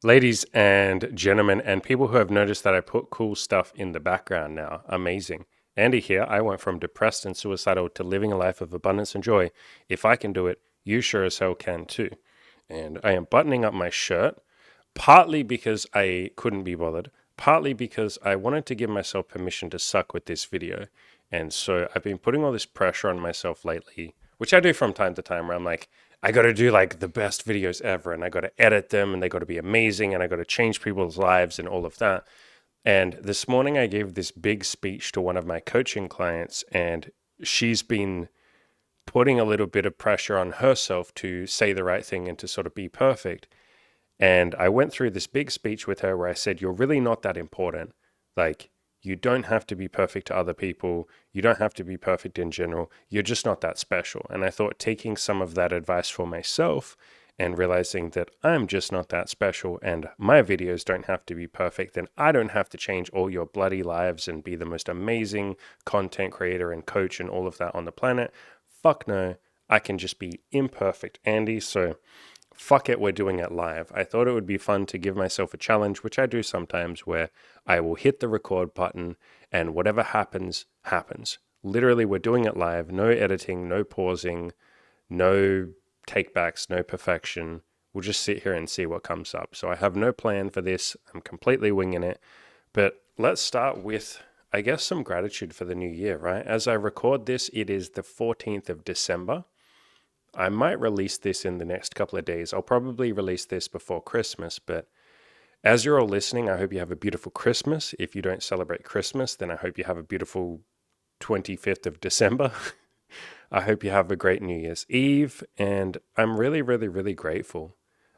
Ladies and gentlemen, and people who have noticed that I put cool stuff in the background now. Amazing. Andy here. I went from depressed and suicidal to living a life of abundance and joy. If I can do it, you sure as hell can too. And I am buttoning up my shirt, partly because I couldn't be bothered, partly because I wanted to give myself permission to suck with this video. And so I've been putting all this pressure on myself lately, which I do from time to time, where I'm like, I got to do like the best videos ever, and I got to edit them, and they got to be amazing, and I got to change people's lives and all of that. And this morning I gave this big speech to one of my coaching clients, and she's been putting a little bit of pressure on herself to say the right thing and to sort of be perfect. And I went through this big speech with her where I said, you're really not that important. Like, you don't have to be perfect to other people. You don't have to be perfect in general. You're just not that special. And I thought taking some of that advice for myself and realizing that I'm just not that special and my videos don't have to be perfect, then I don't have to change all your bloody lives and be the most amazing content creator and coach and all of that on the planet. Fuck no. I can just be imperfect, Andy. So fuck it, we're doing it live. I thought it would be fun to give myself a challenge, which I do sometimes, where I will hit the record button and whatever happens, happens. Literally, we're doing it live. No editing, no pausing, no takebacks, no perfection. We'll just sit here and see what comes up. So I have no plan for this. I'm completely winging it. But let's start with, I guess, some gratitude for the new year, right? As I record this, it is the 14th of December. I might release this in the next couple of days. I'll probably release this before Christmas, but as you're all listening, I hope you have a beautiful Christmas. If you don't celebrate Christmas, then I hope you have a beautiful 25th of December. I hope you have a great New Year's Eve, and I'm really, really, really grateful.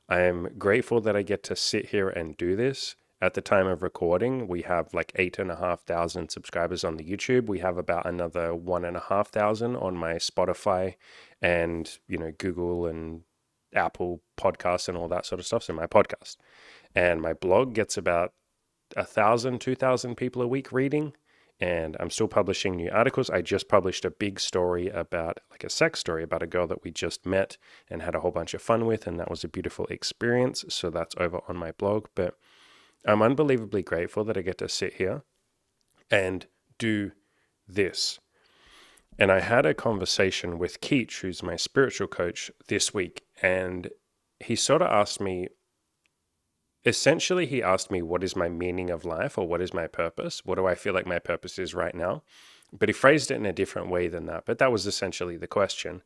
I am grateful that I get to sit here and do this. At the time of recording, we have like 8,500 subscribers on the YouTube. We have about another 1,500 on my Spotify and, Google and Apple podcasts and all that sort of stuff. So my podcast and my blog gets about 1,000, 2,000 people a week reading. And I'm still publishing new articles. I just published a big story about, like a sex story about a girl that we just met and had a whole bunch of fun with. And that was a beautiful experience. So that's over on my blog. But I'm unbelievably grateful that I get to sit here and do this. And I had a conversation with Keach, who's my spiritual coach, this week. And he sort of asked me, essentially, he asked me, what is my meaning of life, or what is my purpose? What do I feel like my purpose is right now? But he phrased it in a different way than that. But that was essentially the question.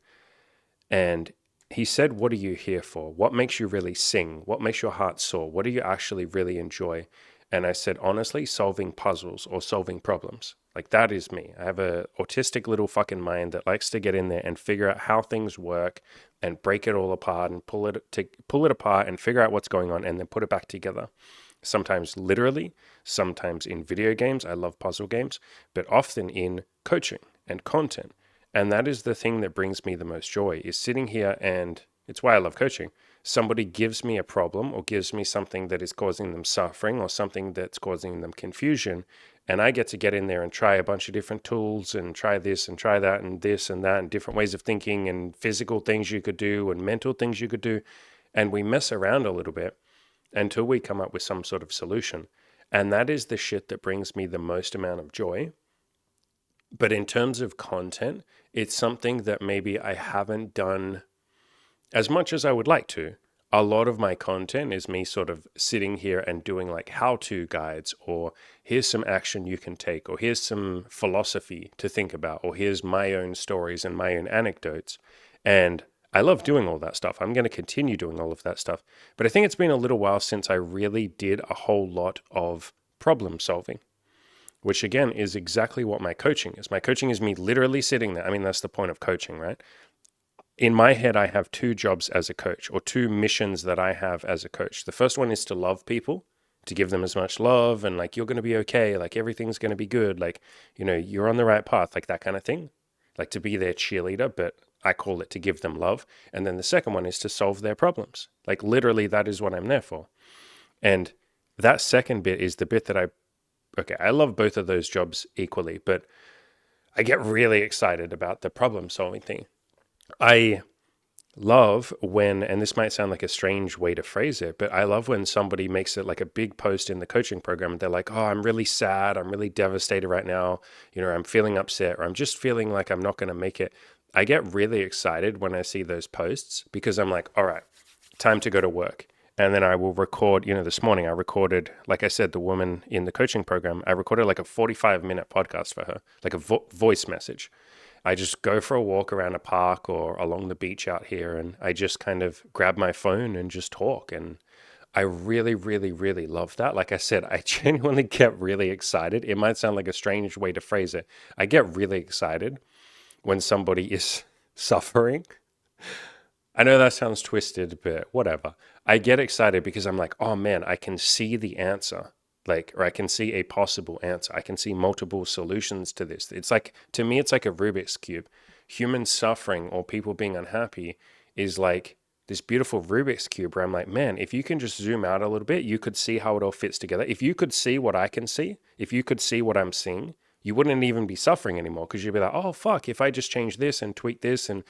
And he said, what are you here for? What makes you really sing? What makes your heart soar? What do you actually really enjoy? And I said, honestly, solving puzzles or solving problems. Like, that is me. I have a autistic little fucking mind that likes to get in there and figure out how things work and break it all apart and pull it apart and figure out what's going on and then put it back together. Sometimes literally, sometimes in video games. I love puzzle games, but often in coaching and content. And that is the thing that brings me the most joy, is sitting here, and it's why I love coaching. Somebody gives me a problem or gives me something that is causing them suffering or something that's causing them confusion. And I get in there and try a bunch of different tools and try this and try that and this and that and different ways of thinking and physical things you could do and mental things you could do. And we mess around a little bit until we come up with some sort of solution. And that is the shit that brings me the most amount of joy. But in terms of content, it's something that maybe I haven't done as much as I would like to. A lot of my content is me sort of sitting here and doing like how-to guides, or here's some action you can take, or here's some philosophy to think about, or here's my own stories and my own anecdotes. And I love doing all that stuff. I'm going to continue doing all of that stuff. But I think it's been a little while since I really did a whole lot of problem solving, which again is exactly what my coaching is. My coaching is me literally sitting there. I mean, that's the point of coaching, right? In my head, I have two jobs as a coach, or two missions that I have as a coach. The first one is to love people, to give them as much love, and like, you're going to be okay, like everything's going to be good, like, you're on the right path, like that kind of thing. Like, to be their cheerleader, but I call it to give them love. And then the second one is to solve their problems. Like, literally, that is what I'm there for. And that second bit is the bit that I love both of those jobs equally, but I get really excited about the problem solving thing. I love when, and this might sound like a strange way to phrase it, but I love when somebody makes it like a big post in the coaching program. They're like, oh, I'm really sad. I'm really devastated right now. I'm feeling upset, or I'm just feeling like I'm not going to make it. I get really excited when I see those posts because I'm like, all right, time to go to work. And then I will record, this morning I recorded, like I said, the woman in the coaching program, I recorded like a 45-minute podcast for her, like a voice message. I just go for a walk around a park or along the beach out here, and I just kind of grab my phone and just talk. And I really, really, really love that. Like I said, I genuinely get really excited. It might sound like a strange way to phrase it. I get really excited when somebody is suffering. I know that sounds twisted, but whatever. I get excited because I'm like, oh man, I can see the answer. Or I can see a possible answer. I can see multiple solutions to this. It's like, to me, it's like a Rubik's Cube. Human suffering or people being unhappy is like this beautiful Rubik's Cube where I'm like, man, if you can just zoom out a little bit, you could see how it all fits together. If you could see what I can see, if you could see what I'm seeing, you wouldn't even be suffering anymore because you'd be like, oh, fuck, if I just change this and tweak this and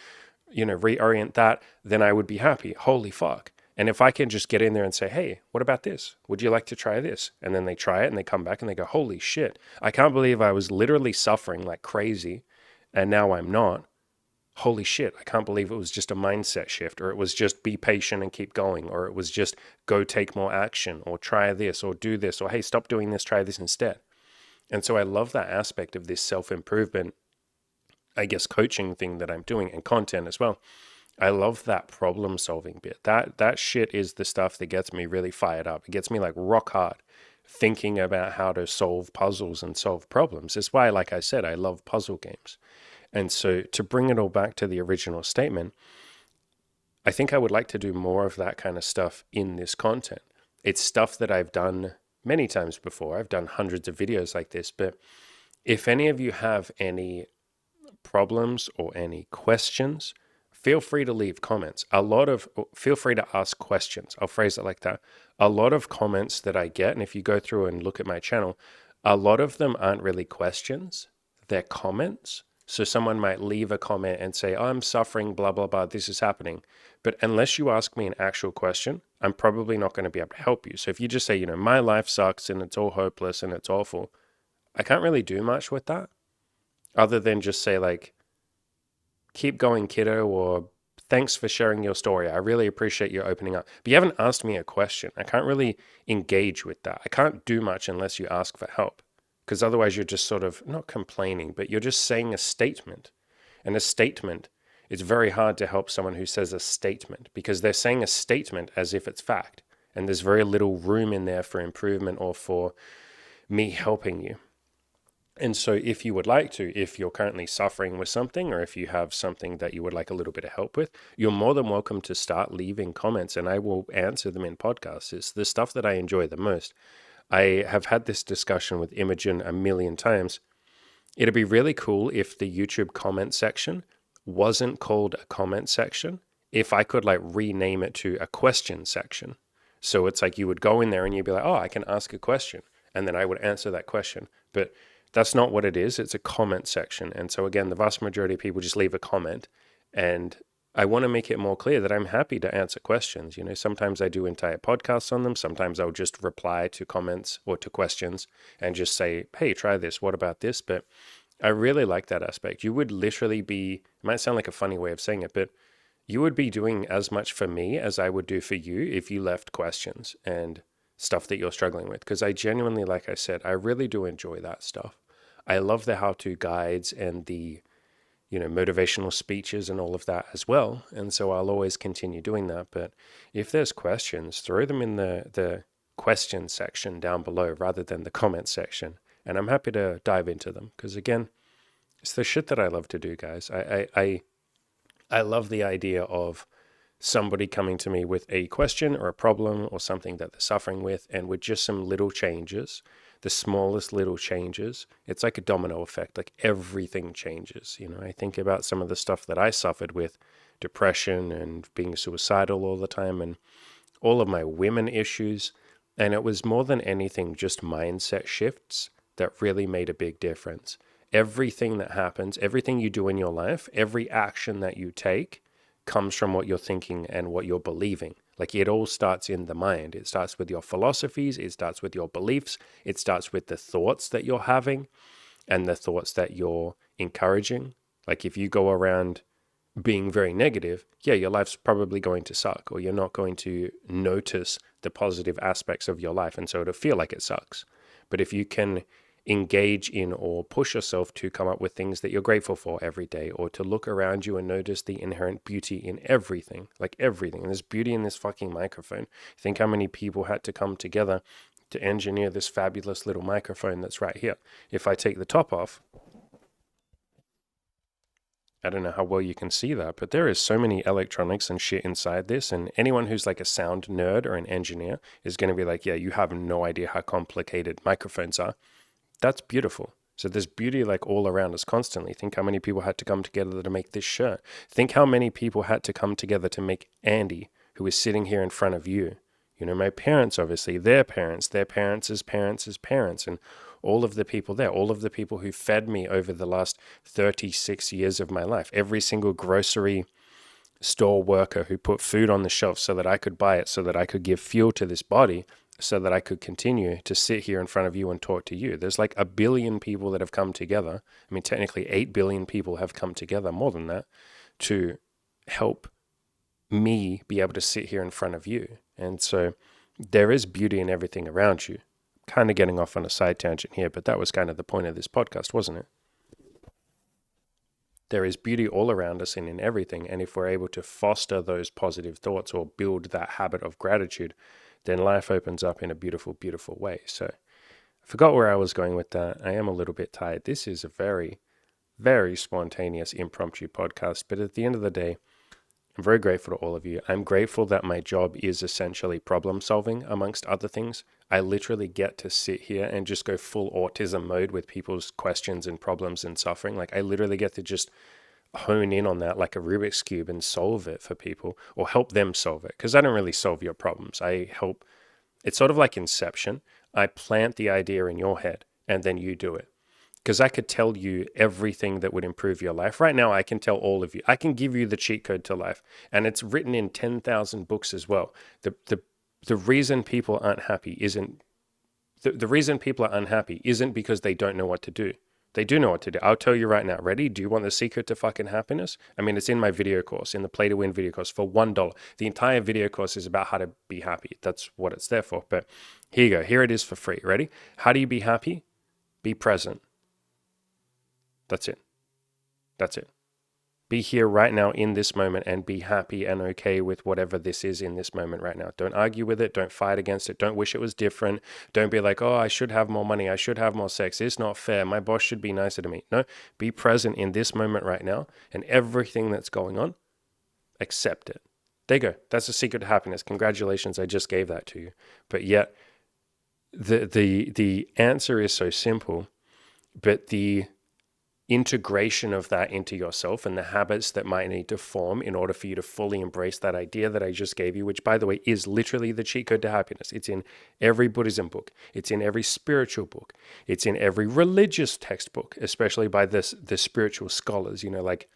reorient that, then I would be happy. Holy fuck. And if I can just get in there and say, hey, what about this? Would you like to try this? And then they try it and they come back and they go, holy shit, I can't believe I was literally suffering like crazy and now I'm not. Holy shit, I can't believe it was just a mindset shift, or it was just be patient and keep going, or it was just go take more action, or try this, or do this, or hey, stop doing this, try this instead. And so I love that aspect of this self-improvement, I guess, coaching thing that I'm doing, and content as well. I love that problem solving bit. That shit is the stuff that gets me really fired up. It gets me like rock hard thinking about how to solve puzzles and solve problems. It's why, like I said, I love puzzle games. And so to bring it all back to the original statement, I think I would like to do more of that kind of stuff in this content. It's stuff that I've done many times before. I've done hundreds of videos like this, but if any of you have any problems or any questions, feel free to leave comments. Feel free to ask questions. I'll phrase it like that. A lot of comments that I get, and if you go through and look at my channel, a lot of them aren't really questions, they're comments. So someone might leave a comment and say, oh, I'm suffering, blah, blah, blah, this is happening. But unless you ask me an actual question, I'm probably not going to be able to help you. So if you just say, my life sucks and it's all hopeless and it's awful, I can't really do much with that other than just say like, keep going, kiddo, or thanks for sharing your story. I really appreciate you opening up. But you haven't asked me a question. I can't really engage with that. I can't do much unless you ask for help, because otherwise you're just sort of not complaining, but you're just saying a statement. And a statement, it's very hard to help someone who says a statement because they're saying a statement as if it's fact. And there's very little room in there for improvement or for me helping you. And so if you would like to, if you're currently suffering with something, or if you have something that you would like a little bit of help with, you're more than welcome to start leaving comments and I will answer them in podcasts. It's the stuff that I enjoy the most. I have had this discussion with Imogen a million times. It'd be really cool if the YouTube comment section wasn't called a comment section, if I could like rename it to a question section. So it's like you would go in there and you'd be like, oh, I can ask a question. And then I would answer that question. But that's not what it is. It's a comment section. And so again, the vast majority of people just leave a comment. And I want to make it more clear that I'm happy to answer questions. Sometimes I do entire podcasts on them. Sometimes I'll just reply to comments or to questions and just say, hey, try this. What about this? But I really like that aspect. You would literally be, it might sound like a funny way of saying it, but you would be doing as much for me as I would do for you if you left questions and stuff that you're struggling with. Because I genuinely, like I said, I really do enjoy that stuff. I love the how-to guides and the, motivational speeches and all of that as well. And so I'll always continue doing that. But if there's questions, throw them in the question section down below rather than the comment section. And I'm happy to dive into them. Because again, it's the shit that I love to do, guys. I love the idea of somebody coming to me with a question or a problem or something that they're suffering with, and with just some little changes, the smallest little changes, it's like a domino effect. Like everything changes. I think about some of the stuff that I suffered with, depression and being suicidal all the time and all of my women issues. And it was more than anything just mindset shifts that really made a big difference. Everything that happens, everything you do in your life, every action that you take comes from what you're thinking and what you're believing. Like it all starts in the mind. It starts with your philosophies, it starts with your beliefs, it starts with the thoughts that you're having and the thoughts that you're encouraging. Like if you go around being very negative, yeah, your life's probably going to suck, or you're not going to notice the positive aspects of your life. And so it'll feel like it sucks. But if you can engage in or push yourself to come up with things that you're grateful for every day, or to look around you and notice the inherent beauty in everything, like everything. And there's beauty in this fucking microphone. Think how many people had to come together to engineer this fabulous little microphone that's right here. If I take the top off, I don't know how well you can see that, but there is so many electronics and shit inside this. And anyone who's like a sound nerd or an engineer is going to be like, yeah, you have no idea how complicated microphones are. That's beautiful. So there's beauty like all around us constantly. Think how many people had to come together to make this shirt. Think how many people had to come together to make Andy, who is sitting here in front of you. You know, my parents, obviously, their parents' parents, and all of the people there, all of the people who fed me over the last 36 years of my life, every single grocery store worker who put food on the shelf so that I could buy it, so that I could give fuel to this body, so that I could continue to sit here in front of you and talk to you. There's like 1 billion people that have come together. I mean, technically 8 billion people have come together, more than that, to help me be able to sit here in front of you. And so there is beauty in everything around you. Kind of getting off on a side tangent here, but that was kind of the point of this podcast, wasn't it? There is beauty all around us and in everything. And if we're able to foster those positive thoughts or build that habit of gratitude, then life opens up in a beautiful, beautiful way. So I forgot where I was going with that. I am a little bit tired. This is a very, very spontaneous, impromptu podcast. But at the end of the day, I'm very grateful to all of you. I'm grateful that my job is essentially problem solving, amongst other things. I literally get to sit here and just go full autism mode with people's questions and problems and suffering. Like I literally get to just hone in on that like a Rubik's Cube and solve it for people, or help them solve it. Because I don't really solve your problems. I help. It's sort of like Inception. I plant the idea in your head and then you do it. Because I could tell you everything that would improve your life. Right now, I can tell all of you. I can give you the cheat code to life. And it's written in 10,000 books as well. The reason people aren't happy isn't... The reason people are unhappy isn't because they don't know what to do. They do know what to do. I'll tell you right now. Ready? Do you want the secret to fucking happiness? I mean, it's in my video course, in the Play to Win video course for $1. The entire video course is about how to be happy. That's what it's there for. But here you go. Here it is for free. Ready? How do you be happy? Be present. That's it. That's it. Be here right now in this moment and be happy and okay with whatever this is in this moment right now. Don't argue with it. Don't fight against it. Don't wish it was different. Don't be like, oh, I should have more money. I should have more sex. It's not fair. My boss should be nicer to me. No, be present in this moment right now and everything that's going on, accept it. There you go. That's the secret to happiness. Congratulations. I just gave that to you. But yet the answer is so simple, but the integration of that into yourself and the habits that might need to form in order for you to fully embrace that idea that I just gave you, which by the way is literally the cheat code to happiness. It's in every Buddhism book. It's in every spiritual book. It's in every religious textbook, especially by the spiritual scholars, you know, like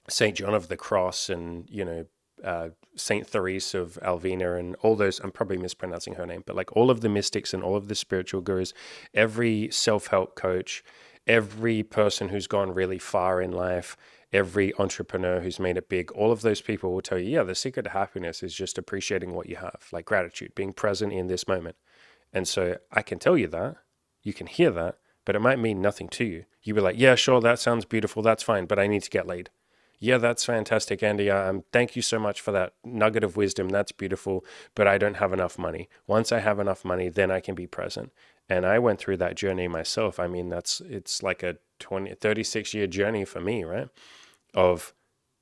St. John of the Cross and, you know, Saint Therese of Alvina and all those, I'm probably mispronouncing her name, but like all of the mystics and all of the spiritual gurus, every self-help coach, every person who's gone really far in life, every entrepreneur who's made it big, all of those people will tell you, yeah, the secret to happiness is just appreciating what you have, like gratitude, being present in this moment. And so I can tell you that, you can hear that, but it might mean nothing to you. You'll be like, yeah, sure, that sounds beautiful, that's fine, but I need to get laid. Yeah, that's fantastic, Andy. Thank you so much for that nugget of wisdom. That's beautiful, but I don't have enough money. Once I have enough money, then I can be present. And I went through that journey myself. I mean, it's like a 36-year journey for me, right? Of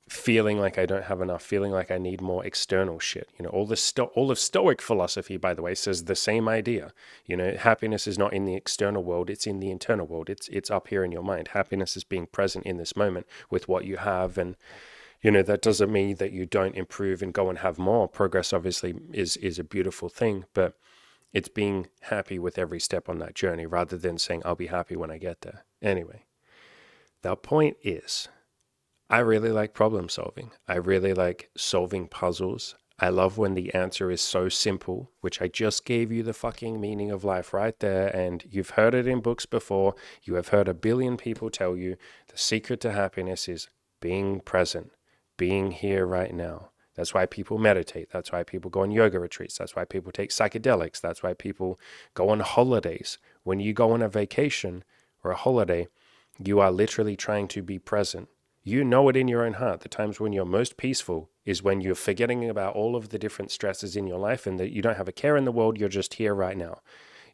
feeling like I don't have enough, feeling like I need more external shit. You know, all of Stoic philosophy, by the way, says the same idea. You know, happiness is not in the external world, it's in the internal world. It's up here in your mind. Happiness is being present in this moment with what you have. And, you know, that doesn't mean that you don't improve and go and have more. Progress obviously is a beautiful thing, but it's being happy with every step on that journey rather than saying, I'll be happy when I get there. Anyway, the point is, I really like problem solving. I really like solving puzzles. I love when the answer is so simple, which I just gave you the fucking meaning of life right there. And you've heard it in books before. You have heard a billion people tell you the secret to happiness is being present, being here right now. That's why people meditate. That's why people go on yoga retreats. That's why people take psychedelics. That's why people go on holidays. When you go on a vacation or a holiday, you are literally trying to be present. You know it in your own heart. The times when you're most peaceful is when you're forgetting about all of the different stresses in your life and that you don't have a care in the world. You're just here right now.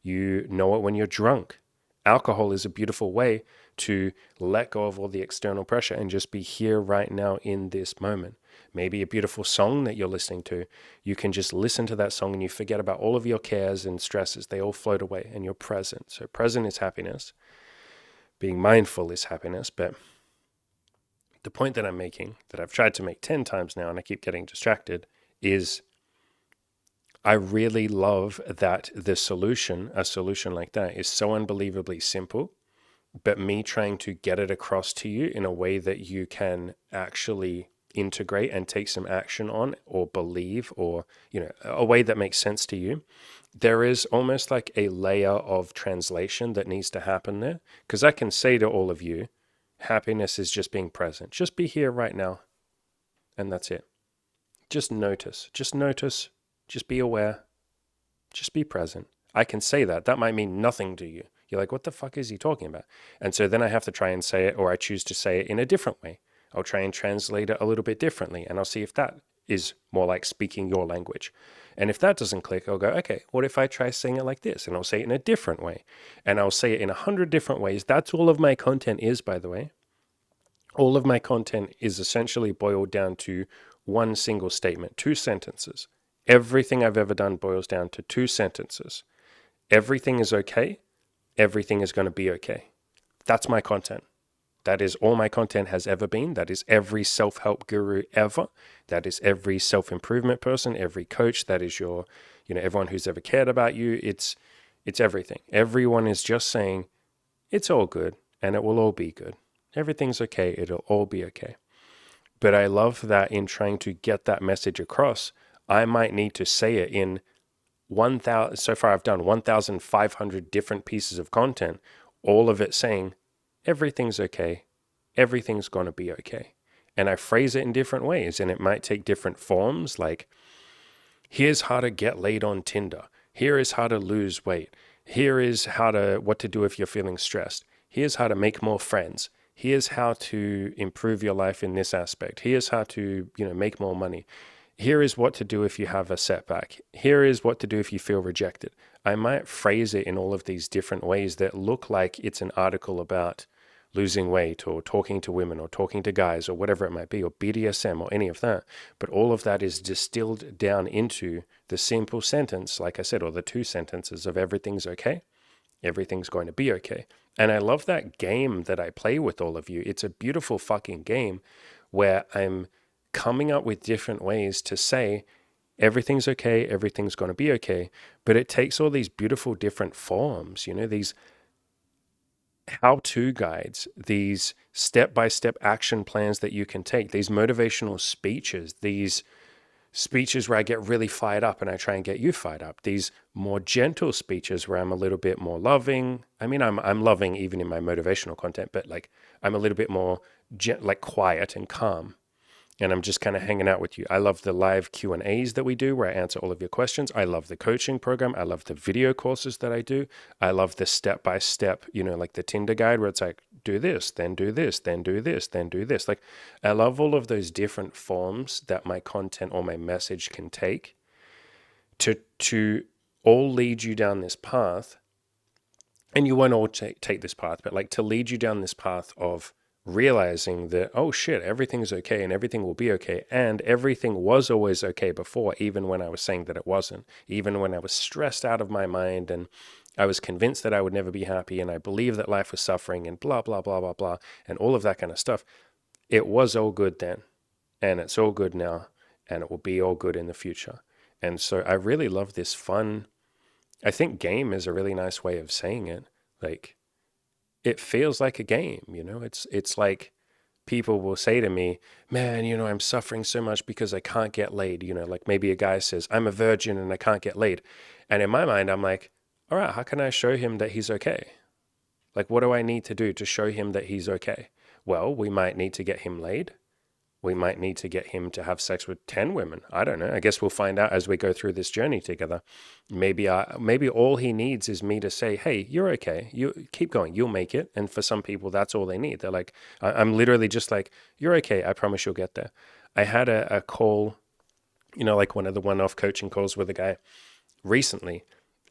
You know it when you're drunk. Alcohol is a beautiful way to let go of all the external pressure and just be here right now in this moment. Maybe a beautiful song that you're listening to. You can just listen to that song and you forget about all of your cares and stresses. They all float away and you're present. So present is happiness. Being mindful is happiness. But the point that I'm making, that I've tried to make 10 times now and I keep getting distracted, is I really love that a solution like that, is so unbelievably simple, but me trying to get it across to you in a way that you can actually integrate and take some action on or believe, or, a way that makes sense to you. There is almost like a layer of translation that needs to happen there. Because I can say to all of you, happiness is just being present. Just be here right now. And that's it. Just notice. Just be aware. Just be present. I can say that. That might mean nothing to you. You're like, what the fuck is he talking about? And so then I have to try and say it, or I choose to say it in a different way. I'll try and translate it a little bit differently, and I'll see if that is more like speaking your language. And if that doesn't click, I'll go, okay, what if I try saying it like this? And I'll say it in a different way. And I'll say it in 100 different ways. That's all of my content is, by the way. All of my content is essentially boiled down to one single statement, 2 sentences. Everything I've ever done boils down to 2 sentences. Everything is okay. Everything is going to be okay. That's my content. That is all my content has ever been. That is every self-help guru ever. That is every self-improvement person, every coach. That is your, everyone who's ever cared about you. It's everything. Everyone is just saying, it's all good and it will all be good. Everything's okay. It'll all be okay. But I love that in trying to get that message across, I might need to say it in 1,000. So far I've done 1,500 different pieces of content, all of it saying, everything's okay. Everything's going to be okay. And I phrase it in different ways, and it might take different forms, like, here's how to get laid on Tinder. Here is how to lose weight. Here is what to do if you're feeling stressed. Here's how to make more friends. Here's how to improve your life in this aspect. Here's how to, make more money. Here is what to do if you have a setback. Here is what to do if you feel rejected. I might phrase it in all of these different ways that look like it's an article about losing weight or talking to women or talking to guys or whatever it might be, or BDSM or any of that. But all of that is distilled down into the simple sentence, like I said, or the 2 sentences of everything's okay. Everything's going to be okay. And I love that game that I play with all of you. It's a beautiful fucking game where I'm coming up with different ways to say everything's okay, everything's going to be okay. But it takes all these beautiful different forms, these how-to guides, these step-by-step action plans that you can take, these motivational speeches, these speeches where I get really fired up and I try and get you fired up, these more gentle speeches where I'm a little bit more loving. I mean, I'm loving even in my motivational content, but like I'm a little bit more quiet and calm. And I'm just kind of hanging out with you. I love the live Q&As that we do where I answer all of your questions. I love the coaching program. I love the video courses that I do. I love the step-by-step, like the Tinder guide where it's like, do this, then do this, then do this, then do this. Like, I love all of those different forms that my content or my message can take to all lead you down this path. And you won't all take this path, but like to lead you down this path of realizing that, oh shit, everything's okay and everything will be okay. And everything was always okay before, even when I was saying that it wasn't, even when I was stressed out of my mind and I was convinced that I would never be happy and I believed that life was suffering and blah, blah, blah, blah, blah, and all of that kind of stuff. It was all good then, and it's all good now, and it will be all good in the future. And so I really love this fun, I think game is a really nice way of saying it. Like, it feels like a game, it's like people will say to me, man, I'm suffering so much because I can't get laid. Like maybe a guy says, I'm a virgin and I can't get laid. And in my mind, I'm like, all right, how can I show him that he's okay? Like, what do I need to do to show him that he's okay? Well, we might need to get him laid. We might need to get him to have sex with 10 women. I don't know. I guess we'll find out as we go through this journey together. Maybe all he needs is me to say, hey, you're okay. You keep going. You'll make it. And for some people, that's all they need. They're like, I'm literally just like, you're okay. I promise you'll get there. I had a call, like one of the one-off coaching calls with a guy recently.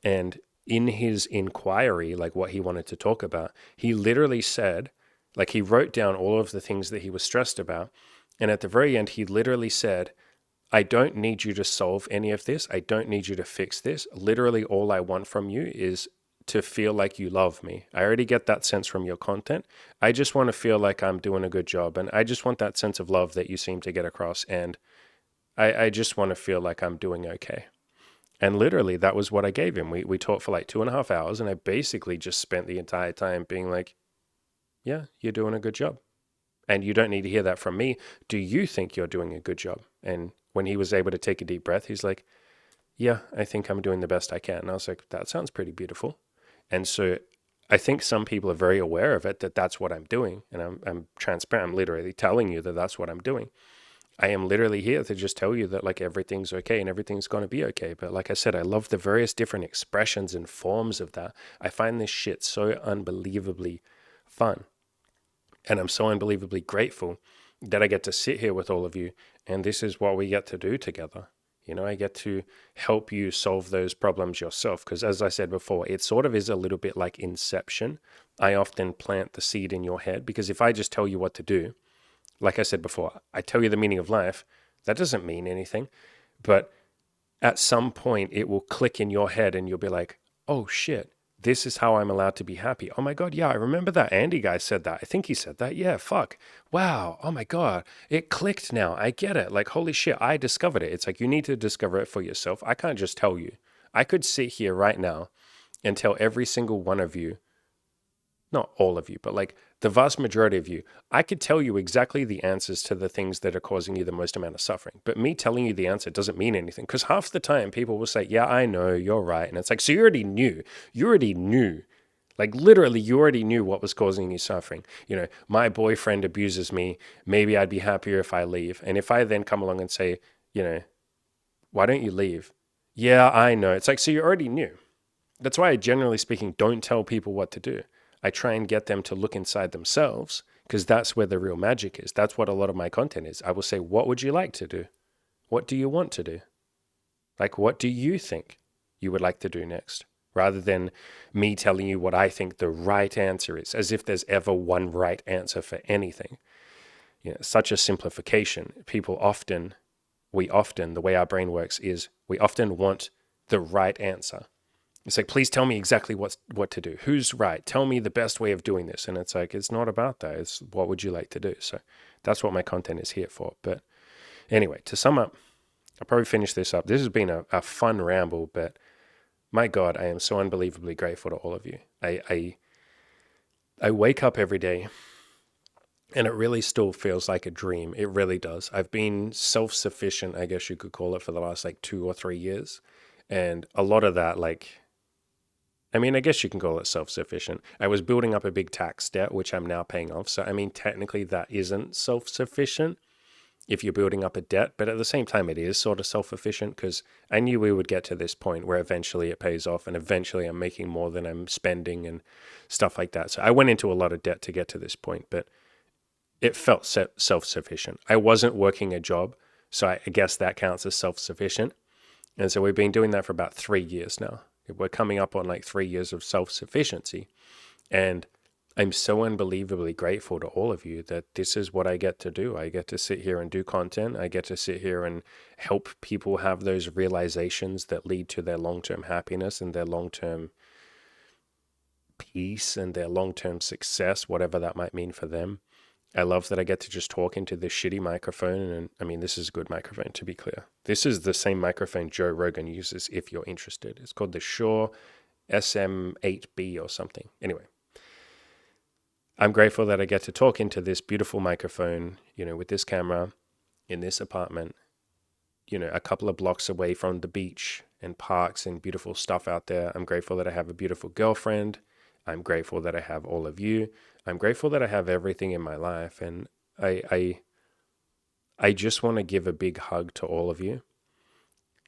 And in his inquiry, like what he wanted to talk about, he literally said, like he wrote down all of the things that he was stressed about. And at the very end, he literally said, I don't need you to solve any of this. I don't need you to fix this. Literally, all I want from you is to feel like you love me. I already get that sense from your content. I just want to feel like I'm doing a good job. And I just want that sense of love that you seem to get across. And I just want to feel like I'm doing okay. And literally, that was what I gave him. We talked for like 2.5 hours. And I basically just spent the entire time being like, yeah, you're doing a good job. And you don't need to hear that from me. Do you think you're doing a good job? And when he was able to take a deep breath, he's like, yeah, I think I'm doing the best I can. And I was like, that sounds pretty beautiful. And so I think some people are very aware of it, that that's what I'm doing. And I'm transparent. I'm literally telling you that that's what I'm doing. I am literally here to just tell you that like everything's okay and everything's going to be okay. But like I said, I love the various different expressions and forms of that. I find this shit so unbelievably fun. And I'm so unbelievably grateful that I get to sit here with all of you. And this is what we get to do together. I get to help you solve those problems yourself. Because as I said before, it sort of is a little bit like Inception. I often plant the seed in your head because if I just tell you what to do, like I said before, I tell you the meaning of life, that doesn't mean anything. But at some point, it will click in your head and you'll be like, oh shit. This is how I'm allowed to be happy. Oh my God, yeah, I remember that Andy guy said that. I think he said that. Yeah, fuck. Wow. Oh my God. It clicked now. I get it. Like, holy shit, I discovered it. It's like you need to discover it for yourself. I can't just tell you. I could sit here right now and tell every single one of you, not all of you, but like the vast majority of you, I could tell you exactly the answers to the things that are causing you the most amount of suffering. But me telling you the answer doesn't mean anything because half the time people will say, yeah, I know, you're right. And it's like, so you already knew. You already knew. Like literally, you already knew what was causing you suffering. My boyfriend abuses me. Maybe I'd be happier if I leave. And if I then come along and say, why don't you leave? Yeah, I know. It's like, so you already knew. That's why, generally speaking, don't tell people what to do. I try and get them to look inside themselves because that's where the real magic is. That's what a lot of my content is. I will say, what would you like to do? What do you want to do? Like, what do you think you would like to do next? Rather than me telling you what I think the right answer is, as if there's ever one right answer for anything. Such a simplification. The way our brain works is we often want the right answer. It's like, please tell me exactly what to do. Who's right? Tell me the best way of doing this. And it's like, it's not about that. It's what would you like to do? So that's what my content is here for. But anyway, to sum up, I'll probably finish this up. This has been a fun ramble, but my God, I am so unbelievably grateful to all of you. I wake up every day and it really still feels like a dream. It really does. I've been self-sufficient, I guess you could call it, for the last like 2 or 3 years. And a lot of that, I guess you can call it self-sufficient. I was building up a big tax debt, which I'm now paying off. So, technically that isn't self-sufficient if you're building up a debt, but at the same time, it is sort of self-sufficient because I knew we would get to this point where eventually it pays off and eventually I'm making more than I'm spending and stuff like that. So I went into a lot of debt to get to this point, but it felt self-sufficient. I wasn't working a job, so I guess that counts as self-sufficient. And so we've been doing that for about 3 years now. We're coming up on like 3 years of self-sufficiency. And I'm so unbelievably grateful to all of you that this is what I get to do. I get to sit here and do content. I get to sit here and help people have those realizations that lead to their long-term happiness and their long-term peace and their long-term success, whatever that might mean for them. I love that I get to just talk into this shitty microphone. And this is a good microphone, to be clear. This is the same microphone Joe Rogan uses if you're interested. It's called the Shure SM8B or something. Anyway, I'm grateful that I get to talk into this beautiful microphone, with this camera in this apartment, a couple of blocks away from the beach and parks and beautiful stuff out there. I'm grateful that I have a beautiful girlfriend. I'm grateful that I have all of you. I'm grateful that I have everything in my life. And I just want to give a big hug to all of you,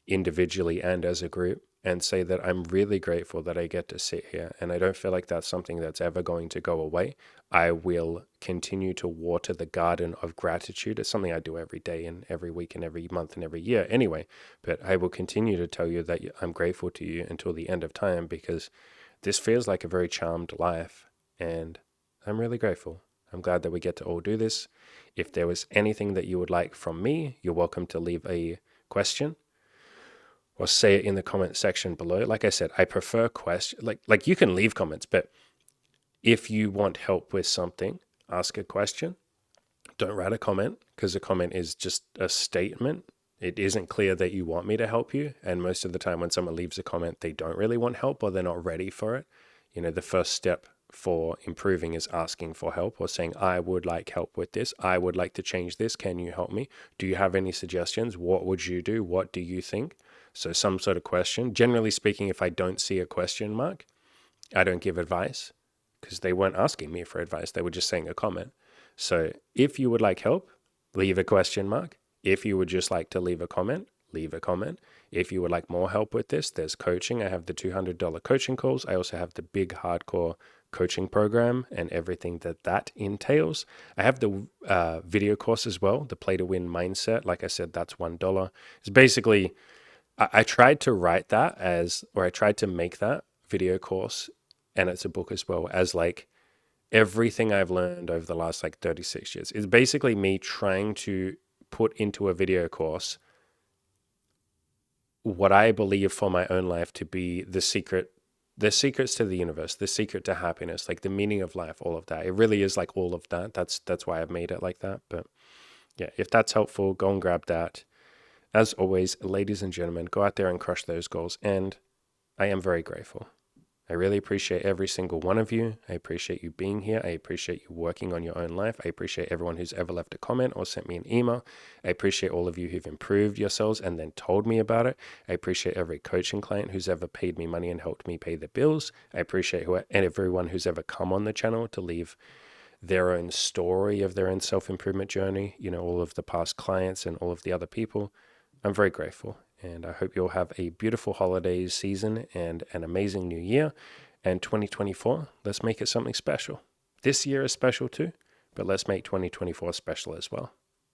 individually and as a group, and say that I'm really grateful that I get to sit here. And I don't feel like that's something that's ever going to go away. I will continue to water the garden of gratitude. It's something I do every day and every week and every month and every year anyway. But I will continue to tell you that I'm grateful to you until the end of time, because this feels like a very charmed life. And I'm really grateful. I'm glad that we get to all do this. If there was anything that you would like from me, you're welcome to leave a question or say it in the comment section below. Like I said, I prefer question. Like you can leave comments, but if you want help with something, ask a question. Don't write a comment, because a comment is just a statement. It isn't clear that you want me to help you. And most of the time when someone leaves a comment, they don't really want help, or they're not ready for it. The first step for improving is asking for help, or saying, I would like help with this. I would like to change this. Can you help me? Do you have any suggestions? What would you do? What do you think? So some sort of question. Generally speaking, if I don't see a question mark, I don't give advice, because they weren't asking me for advice. They were just saying a comment. So if you would like help, leave a question mark. If you would just like to leave a comment, leave a comment. If you would like more help with this, there's coaching. I have the $200 coaching calls. I also have the big hardcore coaching program and everything that entails. I have the video course as well, the Play to Win mindset. Like I said, that's $1. It's basically, I tried to write that I tried to make that video course, and it's a book as well, as like everything I've learned over the last 36 years. It's basically me trying to put into a video course what I believe for my own life to be the secrets to the universe, the secret to happiness, like the meaning of life, all of that. It really is like all of that. That's why I've made it like that. But yeah, if that's helpful, go and grab that. As always, ladies and gentlemen, go out there and crush those goals. And I am very grateful. I really appreciate every single one of you. I appreciate you being here. I appreciate you working on your own life. I appreciate everyone who's ever left a comment or sent me an email. I appreciate all of you who've improved yourselves and then told me about it. I appreciate every coaching client who's ever paid me money and helped me pay the bills. I appreciate everyone who's ever come on the channel to leave their own story of their own self-improvement journey, all of the past clients and all of the other people. I'm very grateful. And I hope you'll have a beautiful holiday season and an amazing new year. And 2024, let's make it something special. This year is special too, but let's make 2024 special as well.